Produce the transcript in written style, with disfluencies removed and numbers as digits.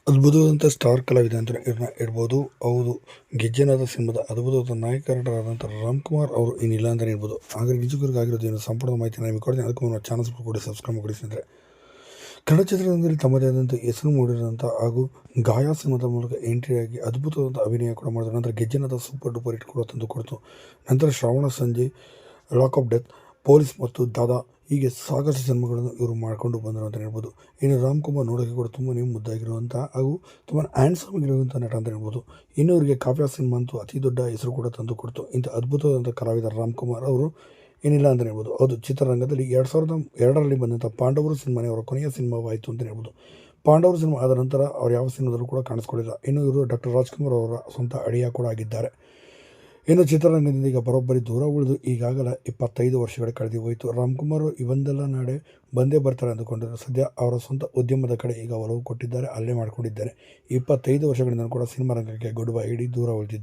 ಅದ್ಭುತವಾದಂಥ ಸ್ಟಾರ್ ಕಲಾವಿದ ಅಂತ ಇರ್ಬೋದು. ಹೌದು, ಗೆಜ್ಜೆನಾದ ಸಿನಿಮಾದ ಅದ್ಭುತವಾದ ನಾಯಕ ನಟರಾದಂಥ ರಾಮ್‌ಕುಮಾರ್ ಅವರು ಇನ್ನಿಲ್ಲ ಅಂತಲೇ ಹೇಳ್ಬೋದು. ಹಾಗಾಗಿ ನಿಜಕ್ಕೂ ಆಗಿರೋದು ಏನು ಸಂಪೂರ್ಣ ಮಾಹಿತಿ ನಿಮಗೆ ಕೊಡ್ತೀನಿ. ಅದಕ್ಕೂ ಮುನ್ನ ಚಾನಲ್ ಕೂಡ ಸಬ್ಸ್ಕ್ರೈಬ್ ಮಾಡಿ ಸ್ನೇಹಿತರೆ. ಕನ್ನಡ ಚಿತ್ರರಂಗದಲ್ಲಿ ತಮ್ಮದೇ ಆದಂಥ ಹೆಸರು ಮೂಡಿರೋಂಥ ಹಾಗೂ ಗಾಯ ಸಿನಿಮಾದ ಮೂಲಕ ಎಂಟ್ರಿಯಾಗಿ ಅದ್ಭುತವಾದಂಥ ಅಭಿನಯ ಕೂಡ ಮಾಡಿದ್ರು. ನಂತರ ಗೆಜ್ಜೆನಾದ ಸೂಪರ್ ಡೂಪರ್ ಹಿಟ್ ಕೂಡ ತಂದು ಕೊಡ್ತು. ನಂತರ ಶ್ರಾವಣ ಸಂಜೆ, ಲಾಕ್ ಆಫ್ ಡೆತ್, ಪೊಲೀಸ್ ಮತ್ತು ದಾದಾ ಹೀಗೆ ಸಾಕಷ್ಟು ಸಿನಿಮಾಗಳನ್ನು ಇವರು ಮಾಡಿಕೊಂಡು ಬಂದರು ಅಂತ ಹೇಳ್ಬೋದು. ಇನ್ನು ರಾಮ್‌ಕುಮಾರ್ ನೋಡೋಕ್ಕೆ ಕೂಡ ತುಂಬಾ ಮುದ್ದಾಗಿರುವಂಥ ಹಾಗೂ ತುಂಬಾ ಹ್ಯಾಂಡ್ಸಮ್ ಆಗಿರುವಂಥ ನಟ ಅಂತ ಹೇಳ್ಬೋದು. ಇನ್ನು ಇವರಿಗೆ ಕಾವ್ಯ ಸಿನಿಮಾ ಅಂತೂ ಅತಿ ದೊಡ್ಡ ಹೆಸರು ಕೂಡ ತಂದು ಕೊಡ್ತು. ಇಂಥ ಅದ್ಭುತವಾದಂಥ ಕಲಾವಿದ ರಾಮ್‌ಕುಮಾರ್ ಅವರು ಏನಿಲ್ಲ ಅಂತಲೇ ಹೇಳ್ಬೋದು. ಹೌದು, ಚಿತ್ರರಂಗದಲ್ಲಿ 2002ರಲ್ಲಿ ಬಂದಂಥ ಪಾಂಡವರು ಸಿನಿಮಾನೇ ಅವರ ಕೊನೆಯ ಸಿನಿಮಾವಾಯಿತು ಅಂತಲೇ ಹೇಳ್ಬೋದು. ಪಾಂಡವರು ಸಿನಿಮಾ ಆದ ನಂತರ ಅವ್ರು ಯಾವ ಸಿನಿಮಾದಲ್ಲೂ ಕೂಡ ಕಾಣಿಸ್ಕೊಳ್ಳಿಲ್ಲ. ಇನ್ನು ಇವರು ಡಾಕ್ಟರ್ ರಾಜ್‌ಕುಮಾರ್ ಅವರ ಸ್ವಂತ ಅಳಿಯ ಕೂಡ ಆಗಿದ್ದಾರೆ. ಇನ್ನು ಚಿತ್ರರಂಗದಿಂದ ಈಗ ಬರೋಬ್ಬರಿ ದೂರ ಉಳಿದು ಈಗಾಗಲೇ 25 ವರ್ಷಗಳು ಕಳೆದು ಹೋಯಿತು. ರಾಮ್‌ಕುಮಾರ್ ಇವೊಂದಲ್ಲ ನಾಳೆ ಬಂದೇ ಬರ್ತಾರೆ ಅಂದುಕೊಂಡರು. ಸದ್ಯ ಅವರ ಸ್ವಂತ ಉದ್ಯಮದ ಕಡೆ ಈಗ ಒಲವು ಕೊಟ್ಟಿದ್ದಾರೆ, ಅಲ್ಲೇ ಮಾಡ್ಕೊಂಡಿದ್ದಾರೆ. 25 ವರ್ಷಗಳಿಂದ ಕೂಡ ಸಿನಿಮಾ ರಂಗಕ್ಕೆ ಗುಡ್ ಬೈ ಹೇಳಿ ದೂರ ಉಳಿದಿದ್ದಾರೆ.